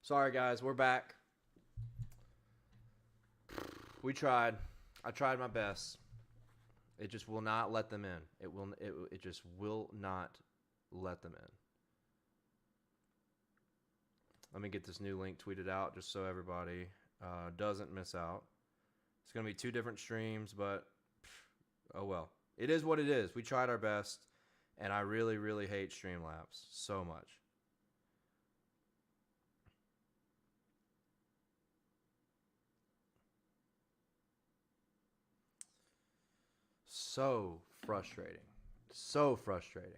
Sorry, guys, we're back. We tried. I tried my best. It just will not let them in. It just will not let them in. Let me get this new link tweeted out just so everybody doesn't miss out. It's going to be 2 different streams, but oh well. It is what it is. We tried our best, and I really, really hate Streamlabs so much. So frustrating. So frustrating.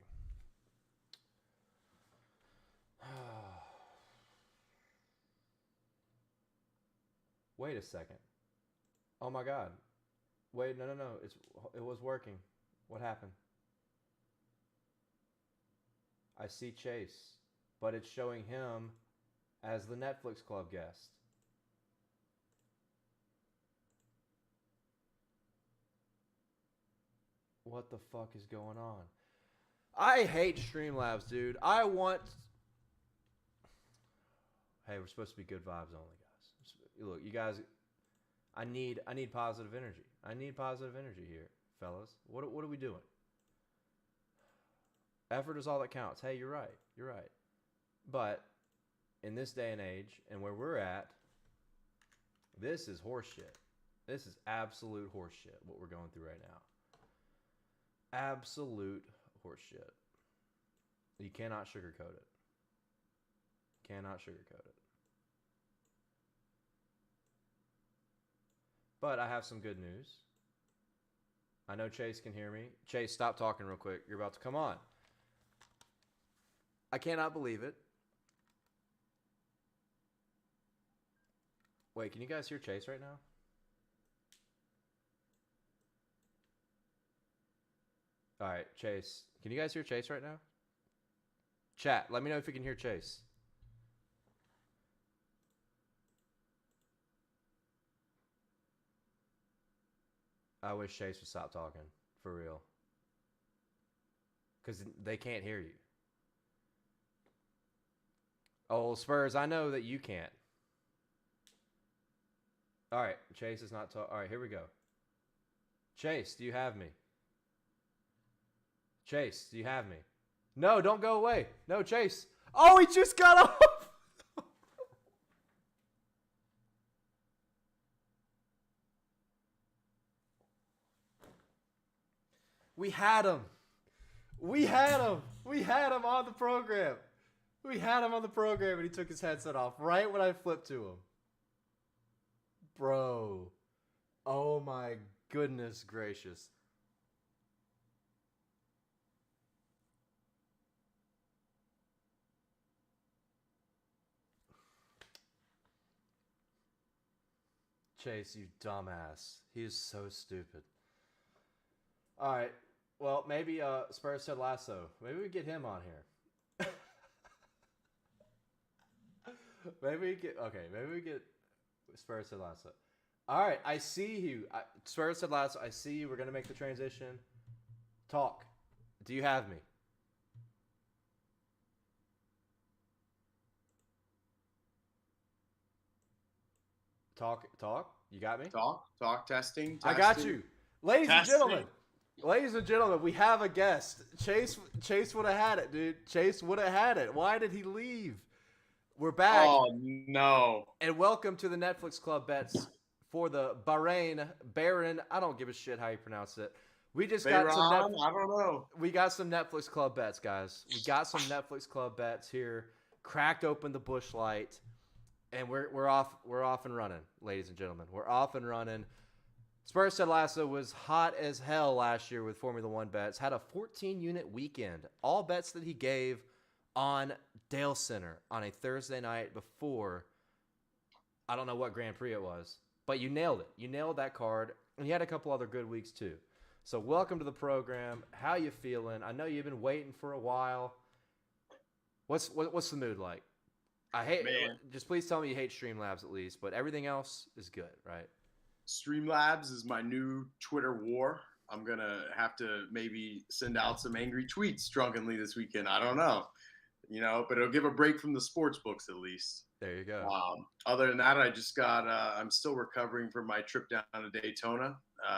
Wait a second. Oh my God. Wait, no. It was working. What happened? I see Chase, but it's showing him as the Netflix Club guest. What the fuck is going on? I hate Streamlabs, dude. I want. Hey, we're supposed to be good vibes only, guys. Look, you guys. I need positive energy. I need positive energy here, fellas. What are we doing? Effort is all that counts. Hey, you're right. You're right. But in this day and age, and where we're at, this is horseshit. This is absolute horseshit. What we're going through right now. Absolute horseshit. You cannot sugarcoat it. Cannot sugarcoat it. But I have some good news. I know Chase can hear me. Chase, stop talking real quick. You're about to come on. I cannot believe it. Wait, can you guys hear Chase right now? All right, Chase. Can you guys hear Chase right now? Chat, let me know if you can hear Chase. I wish Chase would stop talking, for real. Because they can't hear you. Oh, Spurs, I know that you can't. All right, Chase is not talking. All right, here we go. Chase, do you have me? Chase, do you have me? No, don't go away. No, Chase. Oh, he just got off. We had him. We had him. We had him on the program. We had him on the program, and he took his headset off right when I flipped to him. Bro. Oh my goodness gracious. Chase, you dumbass. He is so stupid. All right. Well, maybe Spurs Ted Lasso. Maybe we get him on here. Maybe we get Spurs Ted Lasso. All right, I see you. Spurs Ted Lasso, I see you. We're going to make the transition. Talk. Do you have me? Talk. You got me? Talk, testing. I got you. Ladies and gentlemen, we have a guest. Chase would have had it, dude. Chase would have had it. Why did he leave? We're back. Oh, no. And welcome to the Netflix Club bets for the Baron. I don't give a shit how you pronounce it. We just got some I don't know. We got some Netflix Club bets, guys. We got some Netflix Club bets here. Cracked open the Busch Light, and we're off and running, ladies and gentlemen. We're off and running. Spurs Ted Lasso was hot as hell last year with Formula One bets. Had a 14-unit weekend. All bets that he gave on Dalescenter on a Thursday night before, I don't know what Grand Prix it was, but you nailed it. You nailed that card, and you had a couple other good weeks too. So welcome to the program. How you feeling? I know you've been waiting for a while. What's the mood like? I hate. Man. Just please tell me you hate Streamlabs at least, but everything else is good, right? Streamlabs is my new Twitter war. I'm going to have to maybe send out some angry tweets drunkenly this weekend. I don't know. But it'll give a break from the sports books at least. There you go. Other than that, I just got. I'm still recovering from my trip down to Daytona.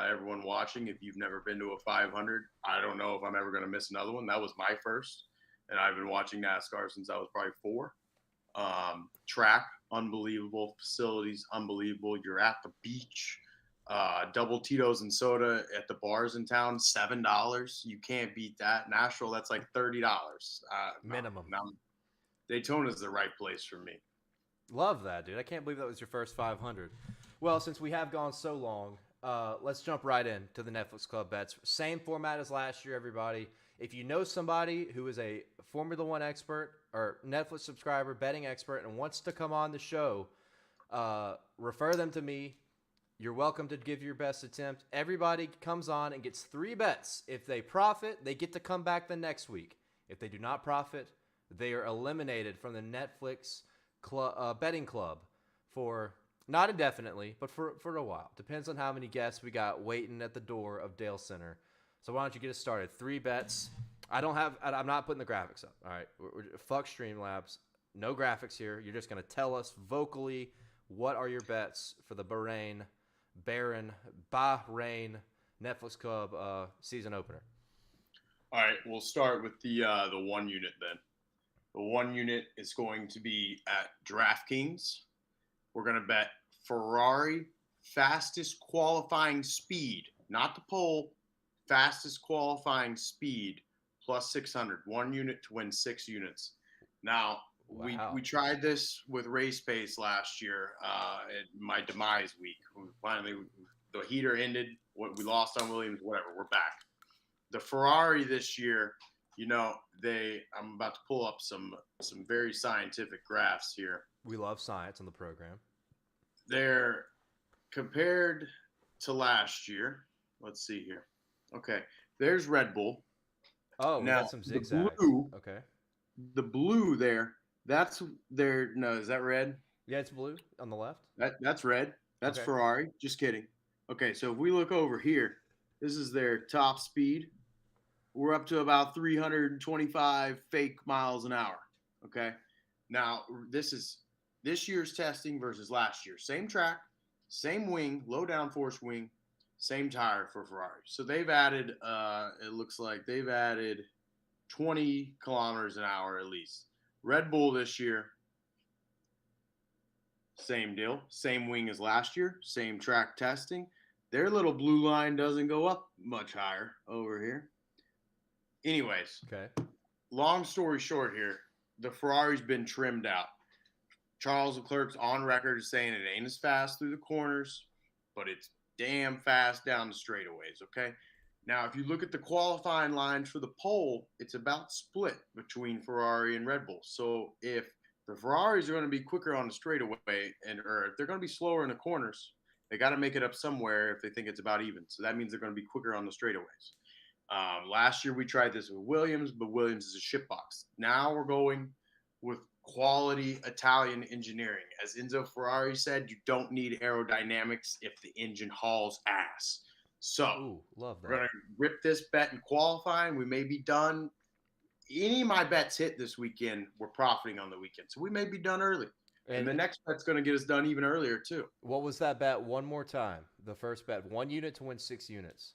Everyone watching, if you've never been to a 500, I don't know if I'm ever going to miss another one. That was my first, and I've been watching NASCAR since I was probably 4. Track, unbelievable. Facilities, unbelievable. You're at the beach. Double Tito's and soda at the bars in town, $7. You can't beat that. Nashville, that's like $30 Minimum. No, Daytona's the right place for me. Love that, dude. I can't believe that was your first 500. Well, since we have gone so long, let's jump right in to the Netflix Club bets. Same format as last year, everybody. If you know somebody who is a Formula One expert or Netflix subscriber, betting expert, and wants to come on the show, refer them to me. You're welcome to give your best attempt. Everybody comes on and gets 3 bets. If they profit, they get to come back the next week. If they do not profit, they are eliminated from the Netflix betting club for not indefinitely, but for a while. Depends on how many guests we got waiting at the door of Dalescenter. So why don't you get us started? 3 bets. I'm not putting the graphics up. All right. Fuck Streamlabs. No graphics here. You're just going to tell us vocally what are your bets for the Bahrain Netflix Club season opener. All right, we'll start with the 1 unit then. The 1 unit is going to be at DraftKings. We're going to bet Ferrari fastest qualifying speed, not the pole, fastest qualifying speed plus 600. 1 unit to win 6 units. Now, Wow. we tried this with Race Pace last year at my demise week. The heater ended. We lost on Williams, whatever. We're back. The Ferrari this year, I'm about to pull up some very scientific graphs here. We love science on the program. They're compared to last year. Let's see here. Okay, there's Red Bull. Oh, we got some zigzags. Okay. The blue there, that's their. No, is that red? Yeah, it's blue on the left. That's red. That's Okay. Ferrari. Just kidding. Okay, so if we look over here, this is their top speed. We're up to about 325 fake miles an hour. Okay. Now, this is this year's testing versus last year. Same track, same wing, low downforce wing, same tire for Ferrari. So they've added, it looks like they've added 20 kilometers an hour at least. Red Bull this year, same deal. Same wing as last year, same track testing. Their little blue line doesn't go up much higher over here. Anyways, okay. Long story short here, the Ferrari's been trimmed out. Charles Leclerc's on record saying it ain't as fast through the corners, but it's damn fast down the straightaways, okay? Now, if you look at the qualifying lines for the pole, it's about split between Ferrari and Red Bull. So if the Ferraris are going to be quicker on the straightaway or if they're going to be slower in the corners, they got to make it up somewhere if they think it's about even. So that means they're going to be quicker on the straightaways. Last year we tried this with Williams, but Williams is a shitbox. Now we're going with quality Italian engineering. As Enzo Ferrari said, you don't need aerodynamics if the engine hauls ass. So love that. We're going to rip this bet in qualifying. We may be done. Any of my bets hit this weekend, we're profiting on the weekend. So we may be done early. And the next bet's going to get us done even earlier too. What was that bet one more time? The first bet, 1 unit to win 6 units.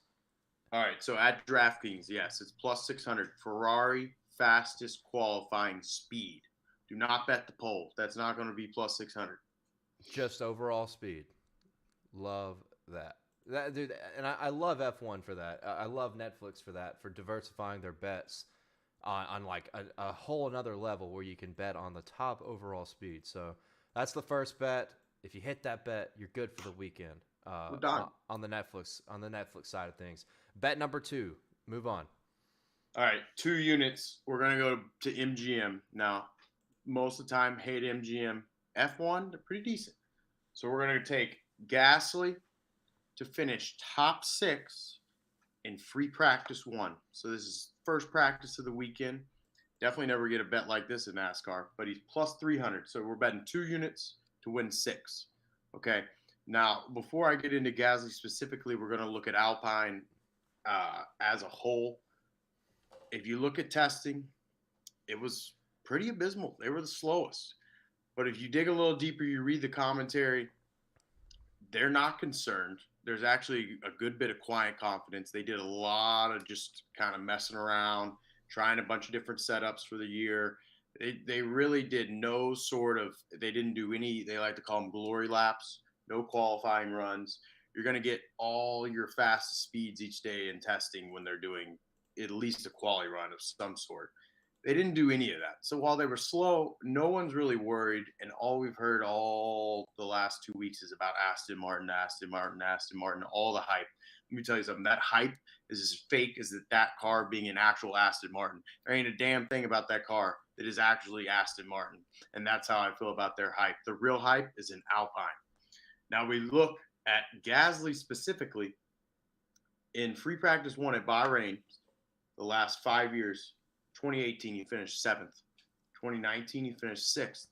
All right, so at DraftKings, yes, it's plus 600. Ferrari fastest qualifying speed. Do not bet the pole. That's not going to be plus 600. Just overall speed. Love that. Dude, and I love F1 for that. I love Netflix for that, for diversifying their bets on like a whole another level where you can bet on the top overall speed. So that's the first bet. If you hit that bet, you're good for the weekend. We're done. On the Netflix side of things. Bet number 2. Move on. All right, 2 units. We're gonna go to MGM now. Most of the time, hate MGM. F1, they're pretty decent. So we're gonna take Gasly to finish top 6 in free practice 1. So this is first practice of the weekend. Definitely never get a bet like this in NASCAR, but he's plus 300. So we're betting 2 units to win 6. Okay. Now, before I get into Gasly specifically, we're going to look at Alpine as a whole. If you look at testing, it was pretty abysmal. They were the slowest. But if you dig a little deeper, you read the commentary, they're not concerned. There's actually a good bit of quiet confidence. They did a lot of just kind of messing around, trying a bunch of different setups for the year. They really did no sort of, they didn't do any, they like to call them glory laps, no qualifying runs. You're going to get all your fastest speeds each day in testing when they're doing at least a quality run of some sort. They didn't do any of that. So while they were slow, no one's really worried. And all we've heard all the last 2 weeks is about Aston Martin, Aston Martin, Aston Martin, all the hype. Let me tell you something. That hype is as fake as that car being an actual Aston Martin. There ain't a damn thing about that car that is actually Aston Martin. And that's how I feel about their hype. The real hype is in Alpine. Now we look at Gasly specifically in free practice one at Bahrain the last 5 years. 2018, he finished 7th. 2019, he finished 6th.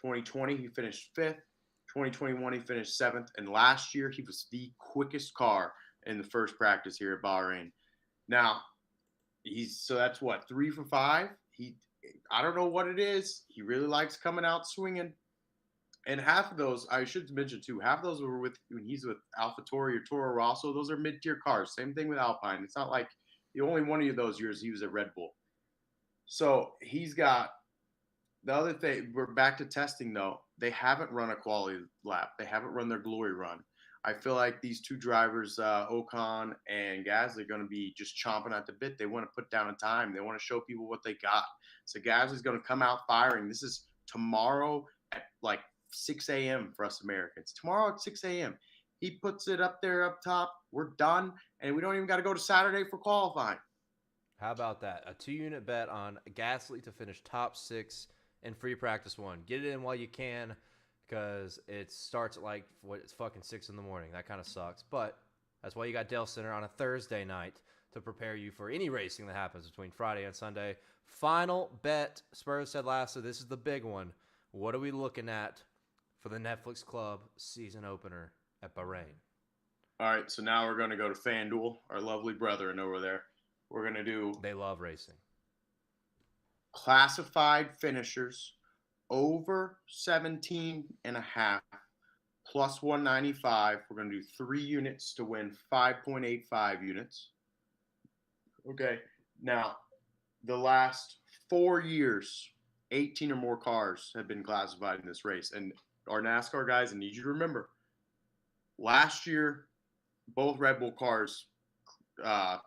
2020, he finished 5th. 2021, he finished 7th. And last year, he was the quickest car in the first practice here at Bahrain. Now, so that's what, 3 for 5? I don't know what it is. He really likes coming out swinging. And half of those, I should mention too, half of those were when he's with AlphaTauri or Toro Rosso. Those are mid-tier cars. Same thing with Alpine. It's not like the only one of those years he was at Red Bull. So he's got the other thing. We're back to testing though. They haven't run a quality lap. They haven't run their glory run. I feel like these two drivers, Ocon and Gasly, are going to be just chomping at the bit. They want to put down a time. They want to show people what they got. So Gasly's going to come out firing. This is tomorrow at like 6 a.m. for us Americans. Tomorrow at 6 a.m. He puts it up there up top. We're done. And we don't even got to go to Saturday for qualifying. How about that? A 2-unit bet on Gasly to finish top 6 in free practice 1. Get it in while you can because it starts at like, it's fucking 6 in the morning. That kind of sucks. But that's why you got Dalescenter on a Thursday night to prepare you for any racing that happens between Friday and Sunday. Final bet, Spurs said last, so this is the big one. What are we looking at for the Netflix Club season opener at Bahrain? All right, so now we're going to go to FanDuel, our lovely brethren over there. We're going to do... They love racing. Classified finishers over 17.5 plus 195. We're going to do 3 units to win 5.85 units. Okay. Now, the last 4 years, 18 or more cars have been classified in this race. And our NASCAR guys, I need you to remember, last year, both Red Bull cars, I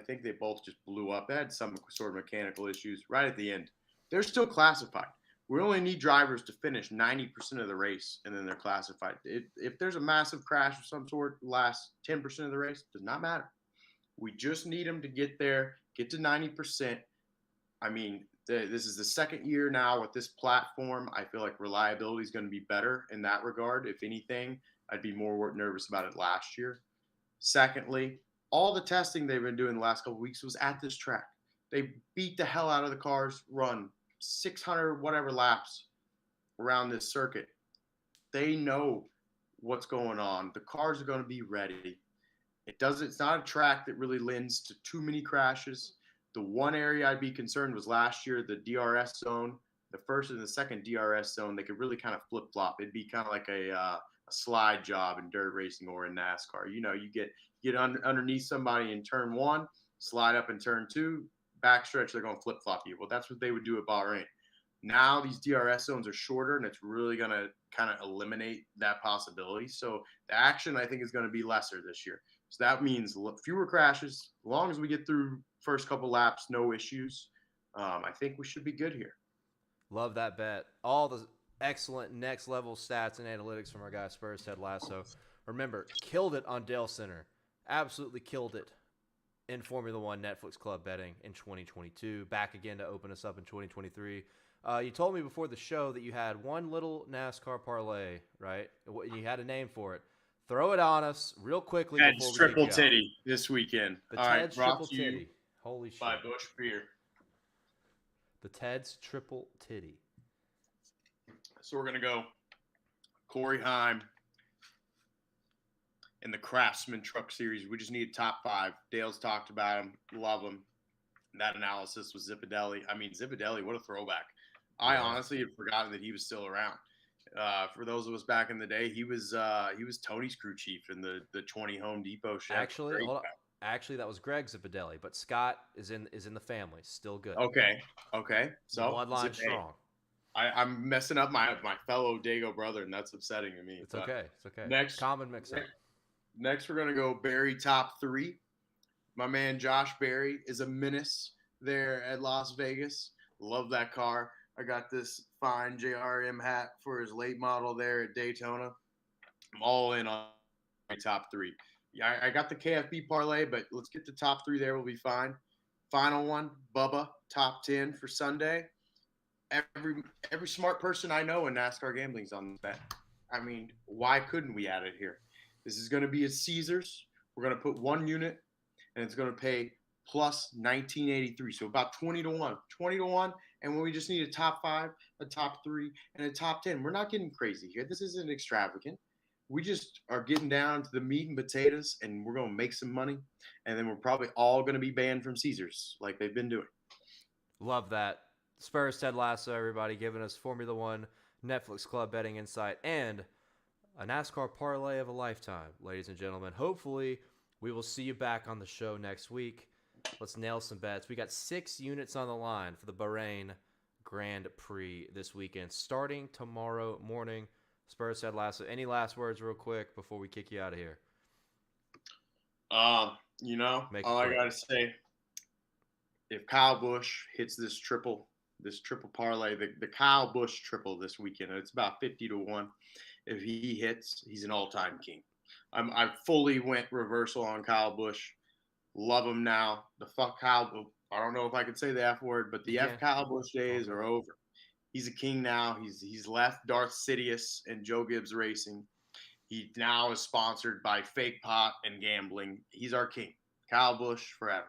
think they both just blew up. They had some sort of mechanical issues right at the end. They're still classified. We only need drivers to finish 90% of the race, and then they're classified. If there's a massive crash of some sort, last 10% of the race, does not matter. We just need them to get there, get to 90%. I mean, this is the second year now with this platform. I feel like reliability is going to be better in that regard. If anything, I'd be more nervous about it last year. Secondly, all the testing they've been doing the last couple of weeks was at this track. They beat the hell out of the cars, run 600 whatever laps around this circuit. They know what's going on. The cars are going to be ready. It's not a track that really lends to too many crashes. The one area I'd be concerned was last year, the DRS zone, the first and the second DRS zone, they could really kind of flip-flop. It'd be kind of like a slide job in dirt racing or in NASCAR. You know, you get underneath somebody in turn 1, slide up in turn 2, backstretch, they're going to flip-flop you. Well, that's what they would do at Bahrain. Now these DRS zones are shorter, and it's really going to kind of eliminate that possibility. So the action, I think, is going to be lesser this year. So that means fewer crashes. As long as we get through first couple laps, no issues, I think we should be good here. Love that bet. All the excellent next-level stats and analytics from our guy Spurs Ted Lasso. Remember, killed it on Dalescenter. Absolutely killed it in Formula One Netflix Club betting in 2022. Back again to open us up in 2023. You told me before the show that you had one little NASCAR parlay, right? You had a name for it. Throw it on us real quickly. Ted's Triple Titty this weekend. The Ted's Triple Titty. Holy shit. By Busch Beer. The Ted's Triple Titty. So we're going to go Corey Heim in the Craftsman Truck Series. We just need top 5. Dale's talked about him. Love him. That analysis was Zipadelli. I mean, Zipadelli, what a throwback. I honestly had forgotten that he was still around. For those of us back in the day, he was Tony's crew chief in the 20 Home Depot Chevy. Actually, hold on. Actually, that was Greg Zipadelli, but Scott is in the family. Still good. Okay. The So bloodline strong. I'm messing up my fellow Dago brother, and that's upsetting to me. It's okay. It's okay. Next, common mix-up. Next, we're gonna go Barry top 3. My man Josh Berry is a menace there at Las Vegas. Love that car. I got this fine JRM hat for his late model there at Daytona. I'm all in on my top 3. Yeah, I got the KFB parlay, but let's get the top 3 there. We'll be fine. Final one, Bubba, top 10 for Sunday. Every smart person I know in NASCAR gambling's on this bet. I mean, why couldn't we add it here? This is going to be at Caesars. We're going to put 1 unit, and it's going to pay plus 1983. So about 20 to 1. 20 to 1. And when we just need a top 5, a top 3, and a top 10, we're not getting crazy here. This isn't extravagant. We just are getting down to the meat and potatoes, and we're going to make some money. And then we're probably all going to be banned from Caesars like they've been doing. Love that. Spurs Ted Lasso, everybody, giving us Formula One Netflix Club betting insight and a NASCAR parlay of a lifetime, ladies and gentlemen. Hopefully, we will see you back on the show next week. Let's nail some bets. We got 6 units on the line for the Bahrain Grand Prix this weekend, starting tomorrow morning. Spurs Ted Lasso, any last words real quick before we kick you out of here? All I got to say, if Kyle Busch hits this triple parlay, the Kyle Busch triple this weekend, it's about 50 to 1. If he hits, he's an all-time king. I fully went reversal on Kyle Busch. Love him now. The fuck Kyle. I don't know if I could say the F word, but the F Kyle Busch days are over. He's a king now. He's left Darth Sidious and Joe Gibbs Racing. He now is sponsored by Fake Pot and Gambling. He's our king. Kyle Busch forever.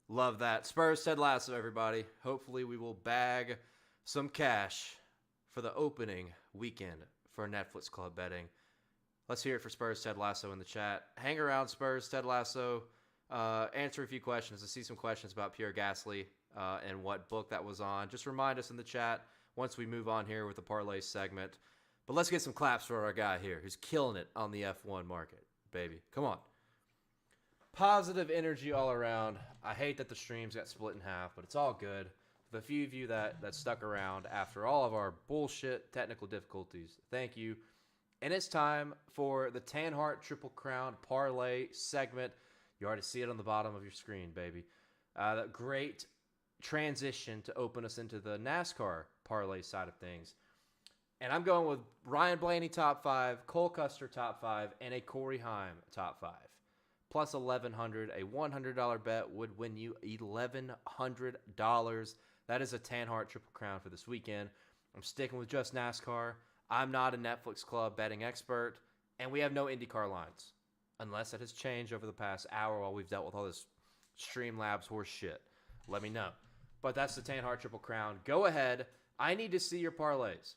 Love that. Spurs Ted Lasso, everybody. Hopefully we will bag some cash for the opening weekend for Netflix Club betting. Let's hear it for Spurs Ted Lasso in the chat. Hang around, Spurs Ted Lasso. Answer a few questions. I see some questions about Pierre Gasly and what book that was on. Just remind us in the chat once we move on here with the parlay segment. But let's get some claps for our guy here who's killing it on the F1 market, baby. Come on. Positive energy all around. I hate that the streams got split in half, but it's all good. For the few of you that stuck around after all of our bullshit technical difficulties, thank you. And it's time for the Tanhart Triple Crown Parlay segment. You already see it on the bottom of your screen, baby. That great transition to open us into the NASCAR parlay side of things. And I'm going with Ryan Blaney top 5, Cole Custer top 5, and a Corey Heim top 5. Plus 1,100. A $100 bet would win you $1,100. That is a Tanhart Triple Crown for this weekend. I'm sticking with just NASCAR. I'm not a Netflix Club betting expert, and we have no IndyCar lines, unless it has changed over the past hour while we've dealt with all this Streamlabs horse shit. Let me know. But that's the Tanhart Triple Crown. Go ahead. I need to see your parlays.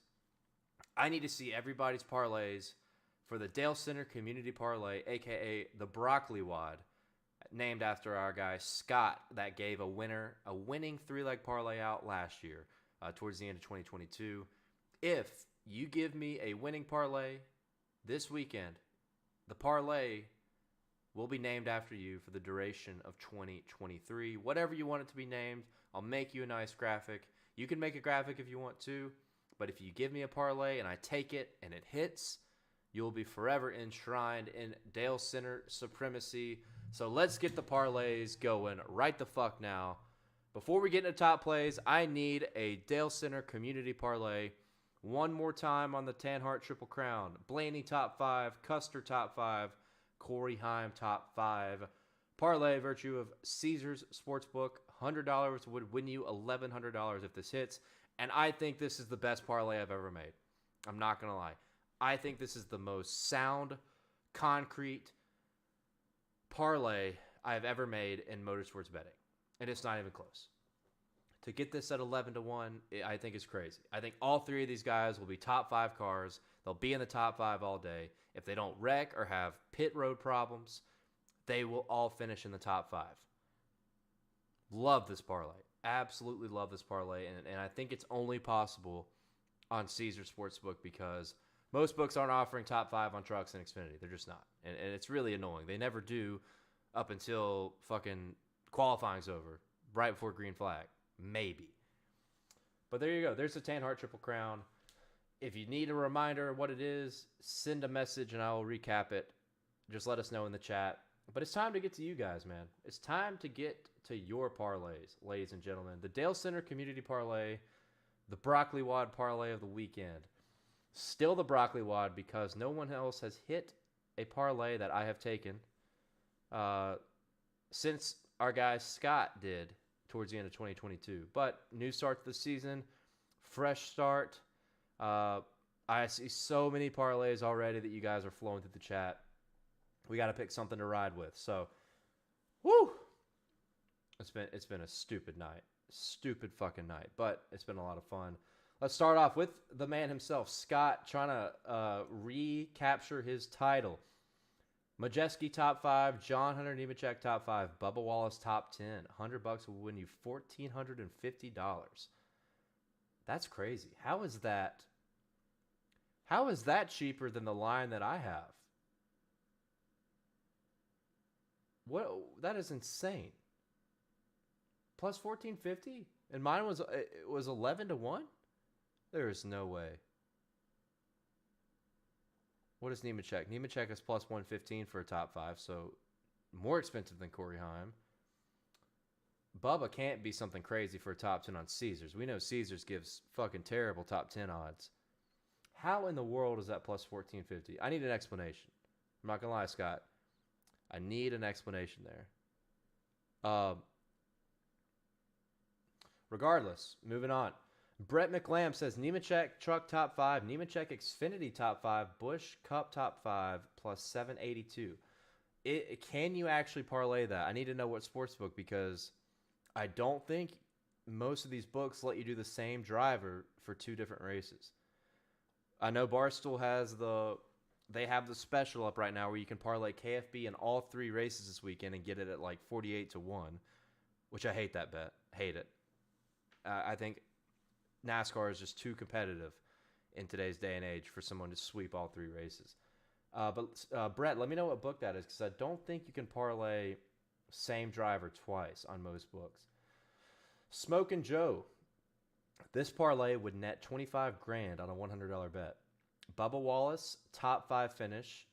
I need to see everybody's parlays for the Dalescenter Community Parlay, a.k.a. the Broccoli Wad, named after our guy Scott that gave a winning 3-leg parlay out last year towards the end of 2022. If you give me a winning parlay this weekend, the parlay will be named after you for the duration of 2023. Whatever you want it to be named, I'll make you a nice graphic. You can make a graphic if you want to, but if you give me a parlay and I take it and it hits, you'll be forever enshrined in Dalescenter supremacy. So let's get the parlays going right the fuck now. Before we get into top plays, I need a Dalescenter community parlay. One more time on the Tanhart Triple Crown. Blaney top 5, Custer top 5, Corey Heim top 5. Parlay virtue of Caesars Sportsbook. $100 would win you $1,100 if this hits. And I think this is the best parlay I've ever made. I'm not going to lie. I think this is the most sound, concrete parlay I have ever made in motorsports betting. And it's not even close. To get this at 11 to 1, I think is crazy. I think all 3 of these guys will be top 5 cars. They'll be in the top 5 all day. If they don't wreck or have pit road problems, they will all finish in the top 5. Love this parlay. Absolutely love this parlay, and I think it's only possible on Caesar Sportsbook because most books aren't offering top 5 on trucks and Xfinity. They're just not. And it's really annoying. They never do up until fucking qualifying's over, right before green flag. Maybe. But there you go. There's the Tan Hart Triple Crown. If you need a reminder of what it is, send a message and I will recap it. Just let us know in the chat. But it's time to get to you guys, man. It's time to get to your parlays, ladies and gentlemen. The Dalescenter Community Parlay, the Broccoli Wad Parlay of the weekend. Still the Broccoli Wad because no one else has hit a parlay that I have taken since our guy Scott did towards the end of 2022. But new start to the season, fresh start. I see so many parlays already that you guys are flowing through the chat. We got to pick something to ride with. So, woo! It's been a stupid night. Stupid fucking night. But it's been a lot of fun. Let's start off with the man himself, Scott, trying to recapture his title. Majeski top 5, John Hunter Nemechek top 5, Bubba Wallace top 10. $100 will win you $1,450. That's crazy. How is that? How is that cheaper than the line that I have? What? That is insane. Plus 1450, and mine was 11-1. There is no way. What is Nemechek? Nemechek is plus 115 for a top 5, so more expensive than Corey Heim. Bubba can't be something crazy for a top 10 on Caesars. We know Caesars gives fucking terrible top 10 odds. How in the world is that plus 1450? I need an explanation. I'm not going to lie, Scott. I need an explanation there. Regardless, moving on. Brett McLam says Nemechek truck top 5, Nemechek Xfinity top 5, Busch Cup top 5 plus 782. Can you actually parlay that? I need to know what sportsbook because I don't think most of these books let you do the same driver for 2 different races. I know Barstool has they have the special up right now where you can parlay KFB in all 3 races this weekend and get it at like 48-1, which I hate that bet. Hate it. I think NASCAR is just too competitive in today's day and age for someone to sweep all 3 races. But Brett, let me know what book that is because I don't think you can parlay same driver twice on most books. Smokin' Joe. This parlay would net $25,000 on a $100 bet. Bubba Wallace, top 5 finish.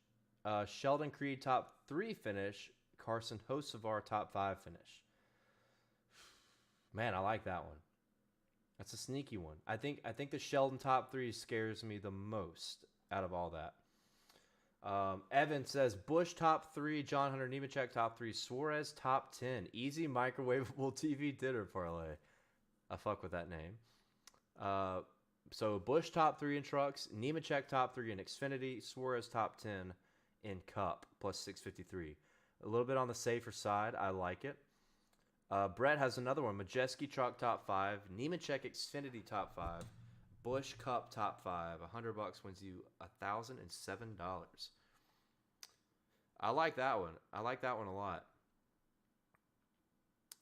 Sheldon Creed, top 3 finish. Carson Hocevar, top 5 finish. Man, I like that one. That's a sneaky one. I think the Sheldon top 3 scares me the most out of all that. Evan says Busch top 3, John Hunter Nemechek top 3, Suarez top 10. Easy microwavable TV dinner parlay. I fuck with that name. So Busch top 3 in trucks, Nemechek top 3 in Xfinity, Suarez top 10 in Cup plus 653. A little bit on the safer side. I like it. Brett has another one. Majeski truck top 5, Nemechek Xfinity top 5, Busch Cup top 5. $100 wins you $1,007. I like that one. I like that one a lot.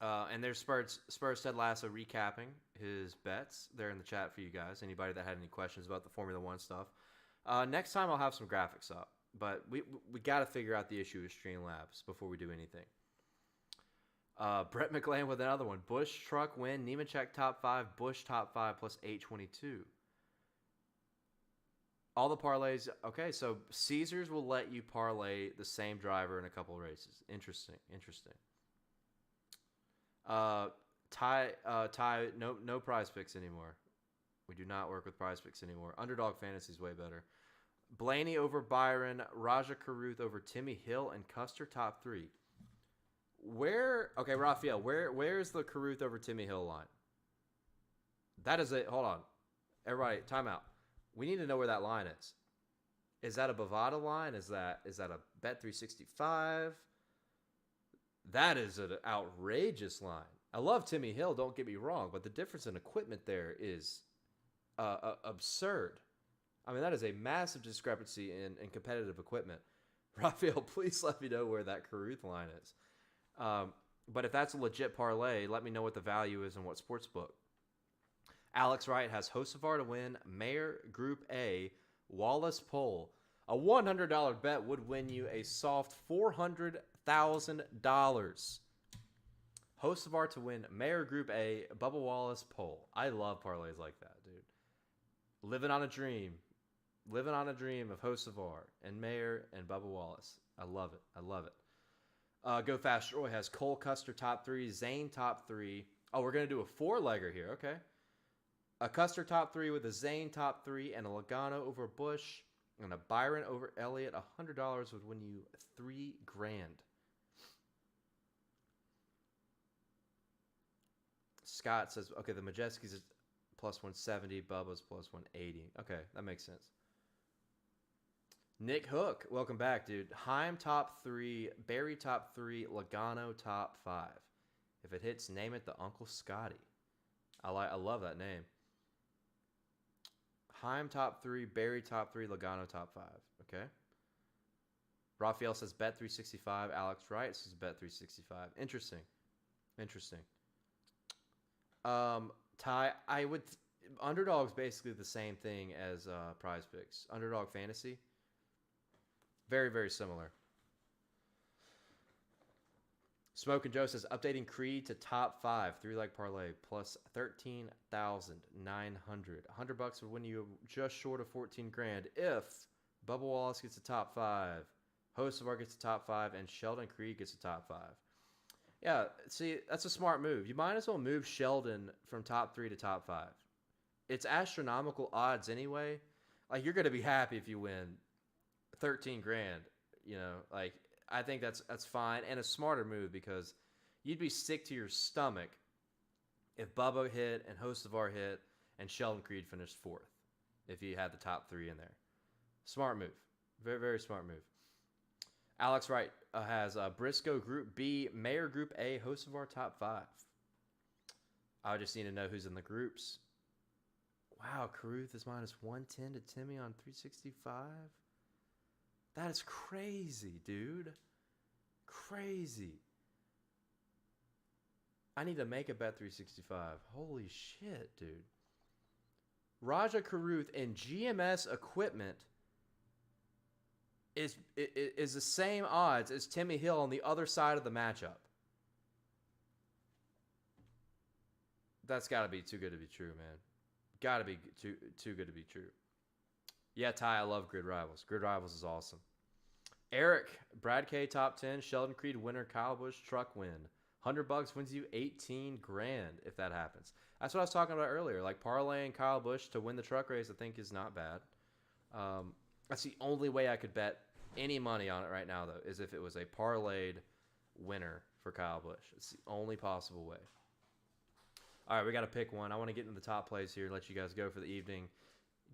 And there's Spurs Ted Lasso recapping his bets. They're in the chat for you guys. Anybody that had any questions about the Formula One stuff. Next time I'll have some graphics up. But we got to figure out the issue with Streamlabs before we do anything. Brett McLean with another one. Busch truck win. Nemechek top 5. Busch top 5 plus 822. All the parlays. Okay, so Caesars will let you parlay the same driver in a couple of races. Interesting. No prize picks anymore. We do not work with prize picks anymore. Underdog fantasy is way better. Blaney over Byron, Raja Karuth over Timmy Hill, and Custer top 3. Raphael, where's the Karuth over Timmy Hill line? That is it. Hold on. Everybody, time out. We need to know where that line is. Is that a Bovada line? Is that a Bet365? That is an outrageous line. I love Timmy Hill, don't get me wrong, but the difference in equipment there is absurd. I mean, that is a massive discrepancy in competitive equipment. Raphael, please let me know where that Caruth line is. But if that's a legit parlay, let me know what the value is and what sports book. Alex Wright has Hocevar to win, Mayer Group A, Wallace Pole. A $100 bet would win you a soft $400,000. Hocevar to win, Mayer Group A, Bubba Wallace Pole. I love parlays like that, dude. Living on a dream. Living on a dream of Hocevar and Mayer and Bubba Wallace. I love it. I love it. Go Fast Roy has Cole Custer top 3, Zane top 3. Oh, we're going to do a 4-legger here. Okay. A Custer top 3 with a Zane top 3 and a Logano over Busch and a Byron over Elliott. $100 would win you $3,000. Scott says, okay, the Majeski's is plus 170, Bubba's plus 180. Okay, that makes sense. Nick Hook, welcome back, dude. Heim top 3, Barry top 3, Logano top 5. If it hits, name it the Uncle Scotty. I love that name. Heim top 3, Barry top 3, Logano top 5. Okay. Raphael says bet 365. Alex Wright says bet 365. Interesting. Ty, Underdog's basically the same thing as Prize Picks. Underdog Fantasy. Very, very similar. Smoke and Joe says updating Creed to top 5, 3-leg parlay plus 13,900. $100 would win you just short of 14 grand if Bubba Wallace gets a top 5, Hocevar gets a top 5, and Sheldon Creed gets a top 5. Yeah, see, that's a smart move. You might as well move Sheldon from top 3 to top 5. It's astronomical odds anyway. Like, you're going to be happy if you win 13 grand, you know, like I think that's fine and a smarter move because you'd be sick to your stomach if Bubba hit and Hocevar hit and Sheldon Creed finished 4th if you had the top 3 in there. Smart move. Very, very smart move. Alex Wright has Briscoe Group B, Mayer Group A, Hocevar top 5. I just need to know who's in the groups. Wow, Caruth is minus 110 to Timmy on 365. That is crazy, dude. Crazy. I need to make a bet 365. Holy shit, dude. Raja Caruth and GMS equipment is the same odds as Timmy Hill on the other side of the matchup. That's got to be too good to be true, man. Got to be too good to be true. Yeah, Ty, I love Grid Rivals. Grid Rivals is awesome. Eric, Brad K, top 10. Sheldon Creed, winner. Kyle Busch, truck win. $100 wins you 18 grand if that happens. That's what I was talking about earlier. Like, parlaying Kyle Busch to win the truck race, I think, is not bad. That's the only way I could bet any money on it right now, though, is if it was a parlayed winner for Kyle Busch. It's the only possible way. All right, we got to pick one. I want to get into the top plays here, let you guys go for the evening.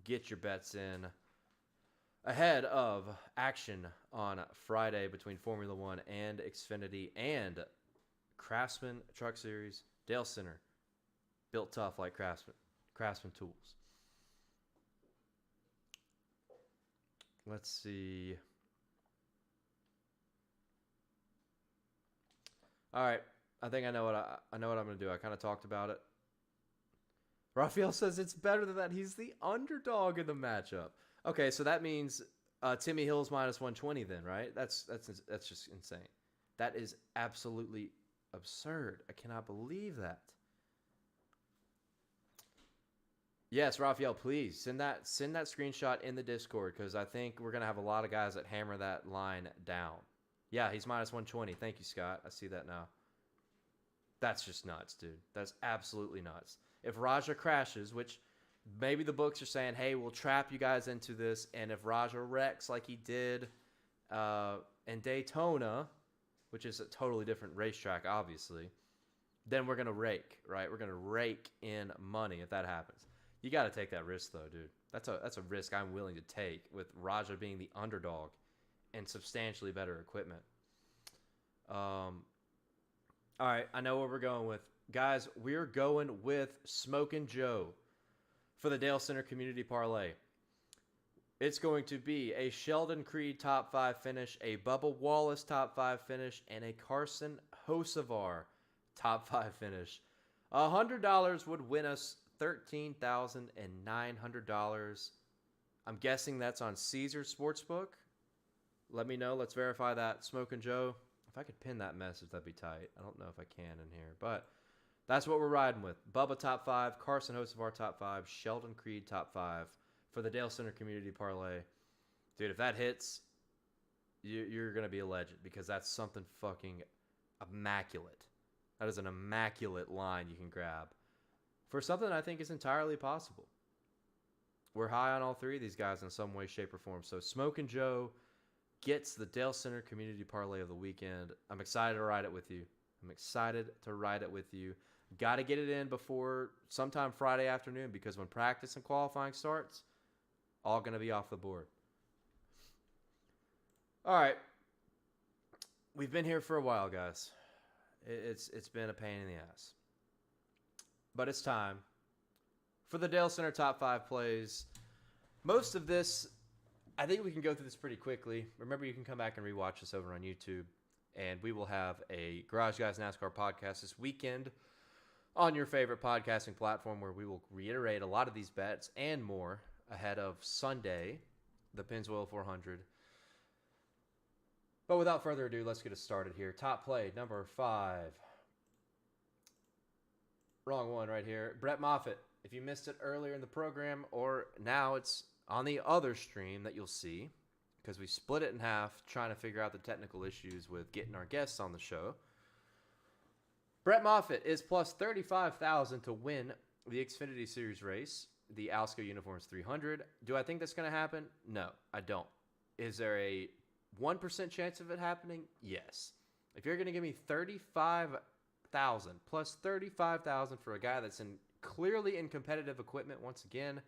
Get your bets in ahead of action on Friday between Formula One and Xfinity and Craftsman Truck Series, Dalescenter, built tough like Craftsman tools. Let's see. All right, I think I know what I'm going to do. I kind of talked about it. Raphael says it's better than that. He's the underdog in the matchup. Okay, so that means Timmy Hill's minus 120 then, right? That's just insane. That is absolutely absurd. I cannot believe that. Yes, Raphael, please send that screenshot in the Discord because I think we're gonna have a lot of guys that hammer that line down. Yeah, he's minus 120. Thank you, Scott. I see that now. That's just nuts, dude. That's absolutely nuts. If Raja crashes, which maybe the books are saying, hey, we'll trap you guys into this, and if Raja wrecks like he did in Daytona, which is a totally different racetrack, obviously, then we're going to rake, right? We're going to rake in money if that happens. You got to take that risk, though, dude. That's a risk I'm willing to take with Raja being the underdog and substantially better equipment. All right, I know where we're going with. Guys, we're going with Smokin' Joe for the Dalescenter Community Parlay. It's going to be a Sheldon Creed top 5 finish, a Bubba Wallace top 5 finish, and a Carson Hocevar top 5 finish. $100 would win us $13,900. I'm guessing that's on Caesars Sportsbook. Let me know. Let's verify that. Smoke and Joe. If I could pin that message, that'd be tight. I don't know if I can in here, but that's what we're riding with. Bubba top 5, Carson Hocevar top 5, Sheldon Creed top 5 for the Dalescenter Community Parlay. Dude, if that hits, you're going to be a legend because that's something fucking immaculate. That is an immaculate line you can grab for something I think is entirely possible. We're high on all three of these guys in some way, shape, or form. So Smoke and Joe gets the Dalescenter Community Parlay of the weekend. I'm excited to ride it with you. Got to get it in before sometime Friday afternoon because when practice and qualifying starts, all going to be off the board. All right. We've been here for a while, guys. It's been a pain in the ass. But it's time for the Dalescenter top 5 plays. Most of this, I think we can go through this pretty quickly. Remember, you can come back and rewatch this over on YouTube. And we will have a Garage Guys NASCAR podcast this weekend on your favorite podcasting platform where we will reiterate a lot of these bets and more ahead of Sunday, the Pennzoil 400. But without further ado, let's get it started here. Top play, number 5. Wrong one right here. Brett Moffitt. If you missed it earlier in the program, or now it's on the other stream that you'll see, because we split it in half trying to figure out the technical issues with getting our guests on the show. Brett Moffitt is plus 35,000 to win the Xfinity Series race, the Alsco Uniforms 300. Do I think that's going to happen? No, I don't. Is there a 1% chance of it happening? Yes. If you're going to give me 35,000 plus 35,000 for a guy that's clearly in competitive equipment once again,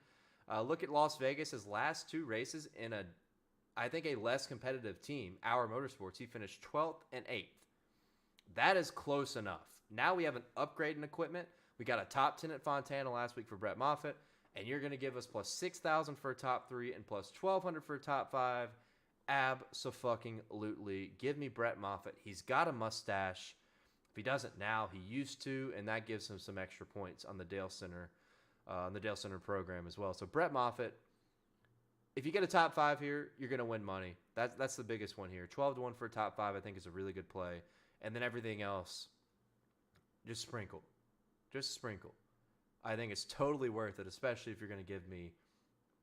look at Las Vegas' last 2 races in I think a less competitive team, Our Motorsports. He finished 12th and 8th. That is close enough. Now we have an upgrade in equipment. We got a top 10 at Fontana last week for Brett Moffitt, and you're going to give us plus 6,000 for a top 3 and plus 1,200 for a top 5. Abso-fucking-lutely. Give me Brett Moffitt. He's got a mustache. If he doesn't now, he used to, and that gives him some extra points on the Dalescenter program as well. So Brett Moffitt, if you get a top 5 here, you're going to win money. That's the biggest one here. 12-1 for a top 5, I think, is a really good play. And then everything else, just sprinkle. Just sprinkle. I think it's totally worth it, especially if you're going to give me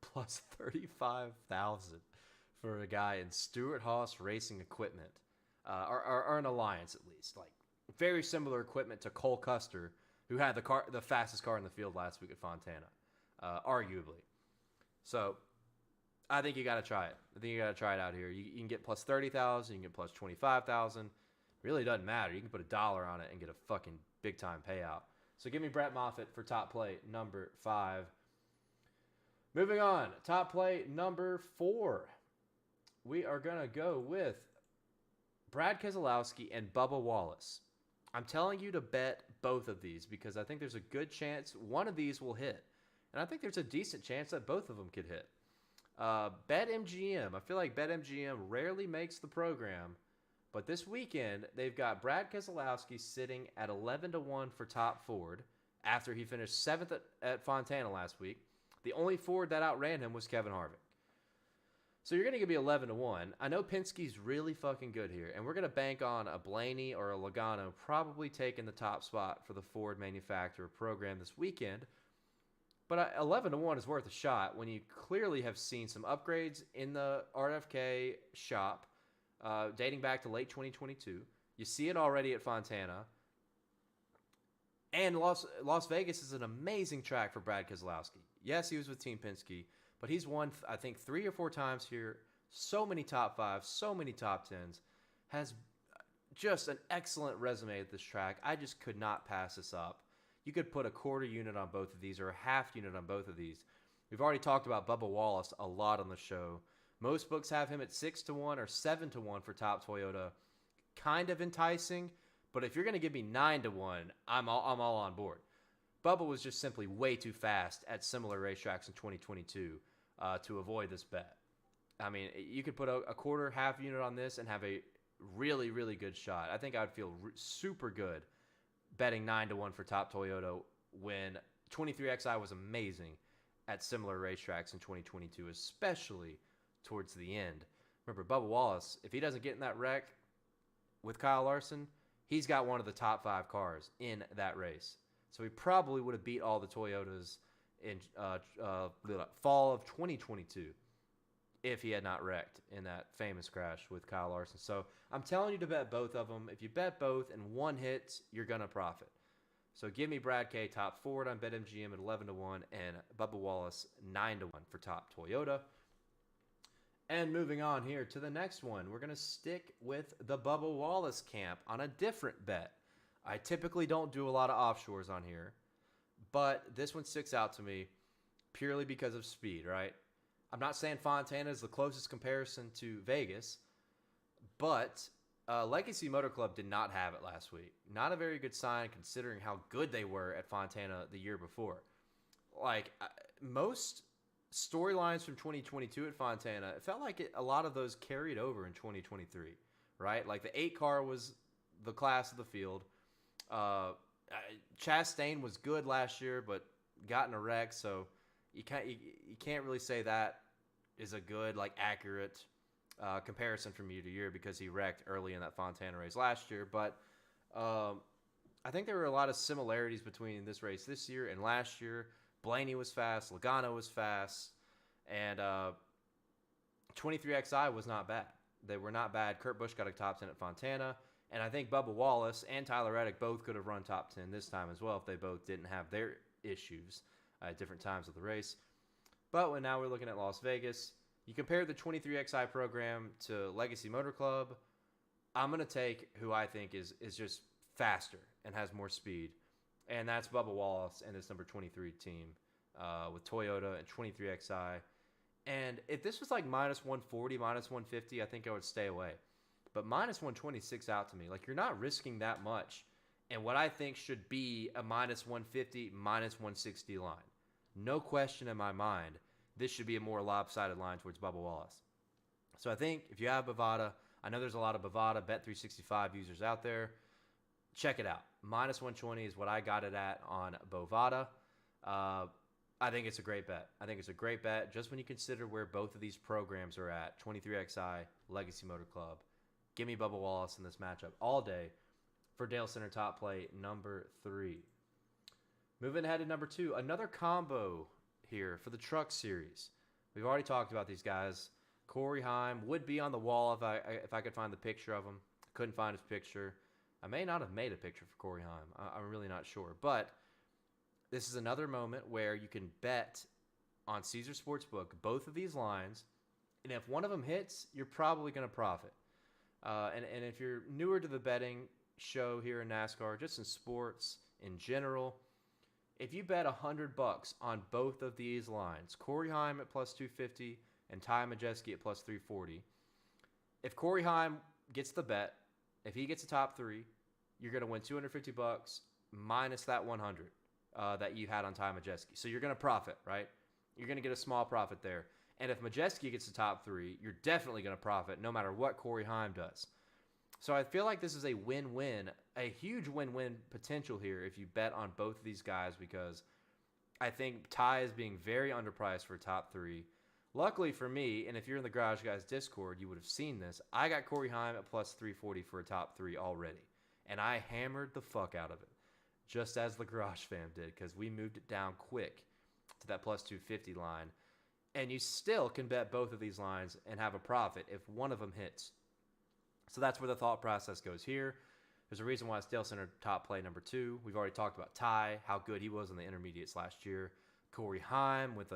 plus 35,000 for a guy in Stewart-Haas Racing equipment, or an alliance at least. Like very similar equipment to Cole Custer, who had the fastest car in the field last week at Fontana, arguably. So I think you got to try it. I think you got to try it out here. You can get plus 30,000. You can get plus 25,000. Really doesn't matter. You can put $1 on it and get a fucking big time payout. So give me Brett Moffitt for top play number 5. Moving on, top play number 4. We are gonna go with Brad Keselowski and Bubba Wallace. I'm telling you to bet both of these because I think there's a good chance one of these will hit, and I think there's a decent chance that both of them could hit. BetMGM. I feel like BetMGM rarely makes the program, but this weekend they've got Brad Keselowski sitting at 11-1 for top Ford after he finished 7th at Fontana last week. The only Ford that outran him was Kevin Harvick. So you're going to give me 11-1. I know Penske's really fucking good here, and we're going to bank on a Blaney or a Logano probably taking the top spot for the Ford manufacturer program this weekend. But 11-1 is worth a shot when you clearly have seen some upgrades in the RFK shop dating back to late 2022. You see it already at Fontana. And Las Vegas is an amazing track for Brad Keselowski. Yes, he was with Team Penske, but he's won, I think, 3 or 4 times here. So many top 5s, so many top 10s. Has just an excellent resume at this track. I just could not pass this up. You could put a quarter unit on both of these or a half unit on both of these. We've already talked about Bubba Wallace a lot on the show. Most books have him at 6-1 or 7-1 for top Toyota. Kind of enticing, but if you're going to give me 9-1, I'm all on board. Bubba was just simply way too fast at similar racetracks in 2022 to avoid this bet. I mean, you could put a quarter, half unit on this and have a really, really good shot. I think I would feel super good betting 9-1 for top Toyota when 23XI was amazing at similar racetracks in 2022, especially towards the end. Remember, Bubba Wallace, if he doesn't get in that wreck with Kyle Larson, he's got one of the top 5 cars in that race. So he probably would have beat all the Toyotas in fall of 2022 if he had not wrecked in that famous crash with Kyle Larson. So I'm telling you to bet both of them. If you bet both and one hits, you're going to profit. So give me Brad K top forward on BetMGM at 11-1 and Bubba Wallace 9-1 for top Toyota. And moving on here to the next one, we're going to stick with the Bubba Wallace camp on a different bet. I typically don't do a lot of offshores on here, but this one sticks out to me purely because of speed, right? I'm not saying Fontana is the closest comparison to Vegas, but Legacy Motor Club did not have it last week. Not a very good sign considering how good they were at Fontana the year before. Like, most storylines from 2022 at Fontana, it felt like a lot of those carried over in 2023, right? Like, the 8 car was the class of the field. Chastain was good last year, but got in a wreck, so you can't really say that is a good, like, accurate comparison from year to year because he wrecked early in that Fontana race last year. But I think there were a lot of similarities between this race this year and last year. Blaney was fast, Logano was fast, and 23XI was not bad. They were not bad. Kurt Busch got a top 10 at Fontana, and I think Bubba Wallace and Tyler Reddick both could have run top 10 this time as well if they both didn't have their issues at different times of the race. But now we're looking at Las Vegas. You compare the 23XI program to Legacy Motor Club, I'm going to take who I think is just faster and has more speed, and that's Bubba Wallace and his number 23 team with Toyota and 23XI. And if this was like minus 140, minus 150, I think I would stay away. But minus 120 sticks out to me. Like, you're not risking that much. And what I think should be a minus 150, minus 160 line. No question in my mind, this should be a more lopsided line towards Bubba Wallace. So I think if you have Bovada, I know there's a lot of Bovada Bet365 users out there. Check it out. Minus 120 is what I got it at on Bovada. I think it's a great bet. I think it's a great bet just when you consider where both of these programs are at, 23XI, Legacy Motor Club. Give me Bubba Wallace in this matchup all day for Dalescenter top play number 3. Moving ahead to number 2, another combo here for the Truck Series. We've already talked about these guys. Corey Heim would be on the wall if I could find the picture of him. Couldn't find his picture. I may not have made a picture for Corey Heim. I'm really not sure. But this is another moment where you can bet on Caesar Sportsbook both of these lines, and if one of them hits, you're probably going to profit. And if you're newer to the betting show here in NASCAR, just in sports in general, if you bet $100 on both of these lines, Corey Heim at plus 250 and Ty Majeski at plus 340, if Corey Heim gets the bet, if he gets a top 3, you're going to win $250 minus that 100 that you had on Ty Majeski. So you're going to profit, right? You're going to get a small profit there. And if Majeski gets the top 3, you're definitely going to profit no matter what Corey Heim does. So I feel like this is a win-win, a huge win-win potential here if you bet on both of these guys because I think Ty is being very underpriced for a top 3. Luckily for me, and if you're in the Garage Guys Discord, you would have seen this, I got Corey Heim at plus 340 for a top 3 already. And I hammered the fuck out of it, just as the Garage fam did because we moved it down quick to that plus 250 line. And you still can bet both of these lines and have a profit if one of them hits. So that's where the thought process goes here. There's a reason why it's Dalescenter top play number 2. We've already talked about Ty, how good he was in the intermediates last year. Corey Heim with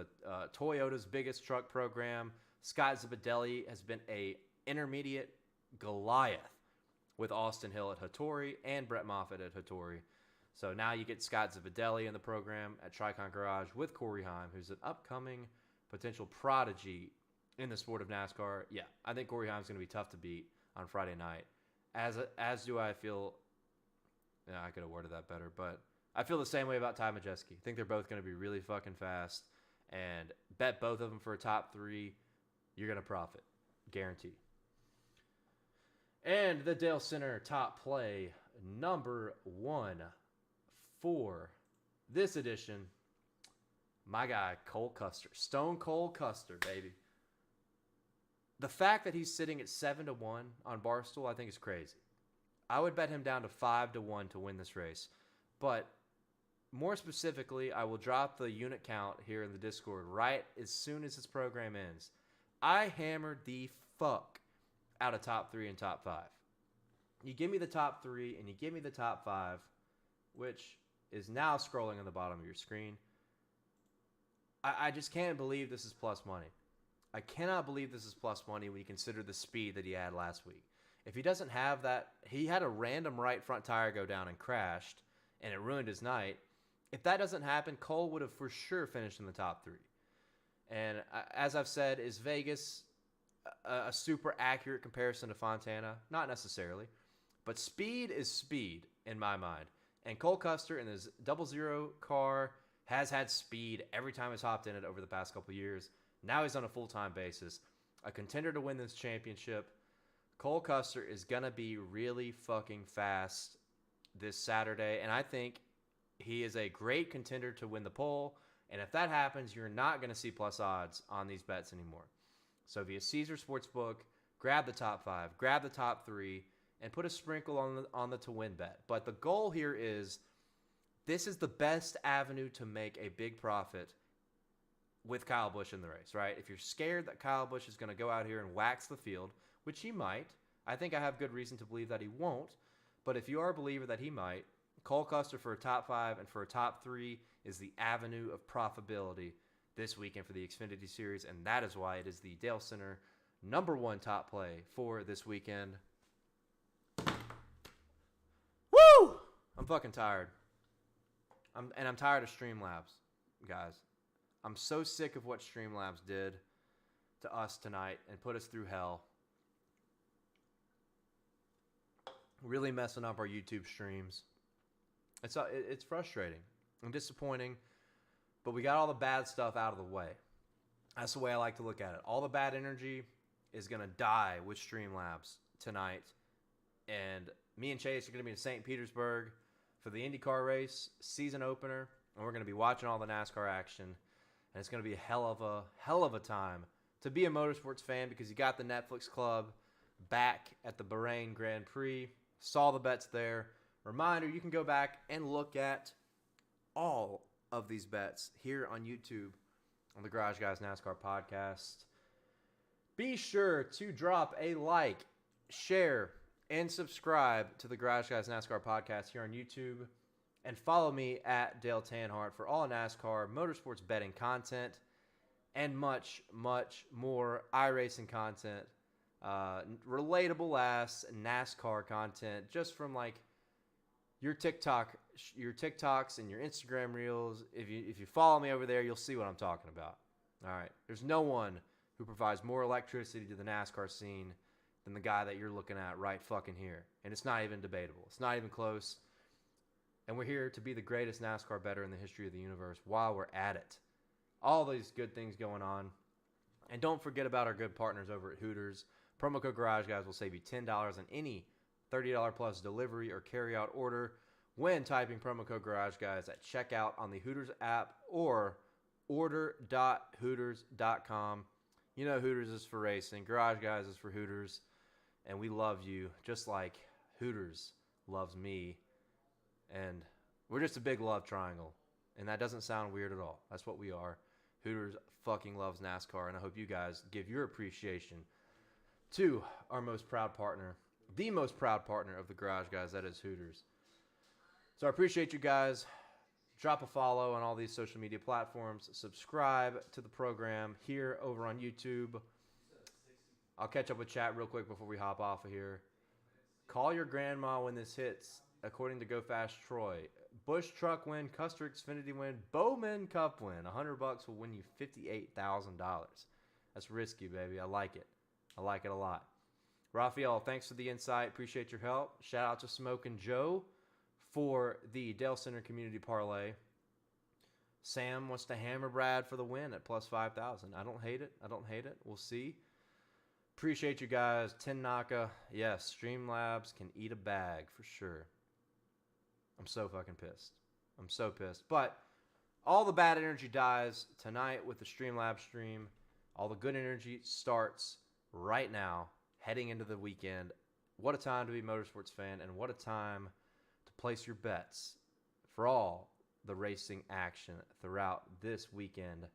Toyota's biggest truck program. Scott Zipadelli has been a intermediate Goliath with Austin Hill at Hattori and Brett Moffitt at Hattori. So now you get Scott Zipadelli in the program at Tricon Garage with Corey Heim, who's an upcoming potential prodigy in the sport of NASCAR. Yeah, I think Corey Heim's going to be tough to beat on Friday night. As do I feel. Yeah, I could have worded that better, but I feel the same way about Ty Majeski. I think they're both going to be really fucking fast, and bet both of them for a top 3 you're going to profit. Guaranteed. And the Dalescenter top play, number 1 for this edition, my guy, Cole Custer. Stone Cold Custer, baby. The fact that he's sitting at 7-1 on Barstool, I think is crazy. I would bet him down to 5-1 to win this race. But more specifically, I will drop the unit count here in the Discord right as soon as this program ends. I hammered the fuck out of top 3 and top 5. You give me the top 3 and you give me the top 5, which is now scrolling on the bottom of your screen. I just can't believe this is plus money. I cannot believe this is plus money when you consider the speed that he had last week. If he doesn't have that, he had a random right front tire go down and crashed, and it ruined his night. If that doesn't happen, Cole would have for sure finished in the top 3. And as I've said, is Vegas a super accurate comparison to Fontana? Not necessarily. But speed is speed in my mind. And Cole Custer in his 00 car has had speed every time he's hopped in it over the past couple of years. Now he's on a full-time basis. A contender to win this championship. Cole Custer is going to be really fucking fast this Saturday. And I think he is a great contender to win the pole. And if that happens, you're not going to see plus odds on these bets anymore. So via Caesar Sportsbook, grab the top 5, grab the top 3, and put a sprinkle on the to win bet. But the goal here is, this is the best avenue to make a big profit with Kyle Busch in the race, right? If you're scared that Kyle Busch is going to go out here and wax the field, which he might, I think I have good reason to believe that he won't. But if you are a believer that he might, Cole Custer for a top 5 and for a top 3 is the avenue of profitability this weekend for the Xfinity Series, and that is why it is the Dalescenter number 1 top play for this weekend. Woo! I'm fucking tired. I'm tired of Streamlabs, guys. I'm so sick of what Streamlabs did to us tonight and put us through hell. Really messing up our YouTube streams. It's frustrating and disappointing, but we got all the bad stuff out of the way. That's the way I like to look at it. All the bad energy is going to die with Streamlabs tonight. And me and Chase are going to be in St. Petersburg for the IndyCar race, season opener, and we're going to be watching all the NASCAR action. And it's going to be a hell of a time to be a motorsports fan, because you got the Netflix Club back at the Bahrain Grand Prix. Saw the bets there. Reminder, you can go back and look at all of these bets here on YouTube on the Garage Guys NASCAR podcast. Be sure to drop a like, share, and subscribe to the Garage Guys NASCAR podcast here on YouTube. And follow me at Dale Tanhart for all NASCAR motorsports betting content and much, much more iRacing content. Relatable ass NASCAR content just from like your TikToks and your Instagram reels. If you follow me over there, you'll see what I'm talking about. All right. There's no one who provides more electricity to the NASCAR scene than the guy that you're looking at right fucking here. And it's not even debatable. It's not even close. And we're here to be the greatest NASCAR bettor in the history of the universe while we're at it. All these good things going on. And don't forget about our good partners over at Hooters. Promo code Garage Guys will save you $10 on any $30 plus delivery or carry-out order when typing promo code Garage Guys at checkout on the Hooters app or order.hooters.com. You know Hooters is for racing. Garage Guys is for Hooters. And we love you just like Hooters loves me. And we're just a big love triangle. And that doesn't sound weird at all. That's what we are. Hooters fucking loves NASCAR. And I hope you guys give your appreciation to our most proud partner. The most proud partner of the Garage Guys. That is Hooters. So I appreciate you guys. Drop a follow on all these social media platforms. Subscribe to the program here over on YouTube. I'll catch up with chat real quick before we hop off of here. Call your grandma when this hits. According to Go Fast Troy, Busch Truck win, Custer Xfinity win, Bowman Cup win. $100 will win you $58,000. That's risky, baby. I like it. I like it a lot. Raphael, thanks for the insight. Appreciate your help. Shout out to Smokin' Joe for the Dalescenter Community Parlay. Sam wants to hammer Brad for the win at plus 5,000. I don't hate it. We'll see. Appreciate you guys. Tin Naka. Yes, Streamlabs can eat a bag for sure. I'm so fucking pissed. I'm so pissed. But all the bad energy dies tonight with the Streamlabs stream. All the good energy starts right now, heading into the weekend. What a time to be a motorsports fan, and what a time to place your bets for all the racing action throughout this weekend.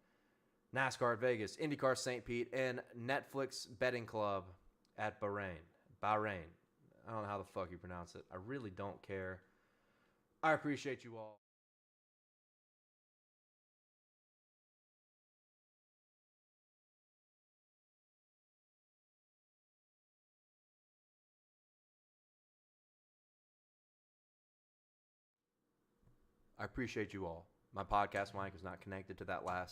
NASCAR at Vegas, IndyCar St. Pete, and Netflix Betting Club at Bahrain. Bahrain. I don't know how the fuck you pronounce it. I really don't care. I appreciate you all. I appreciate you all. My podcast mic is not connected to that last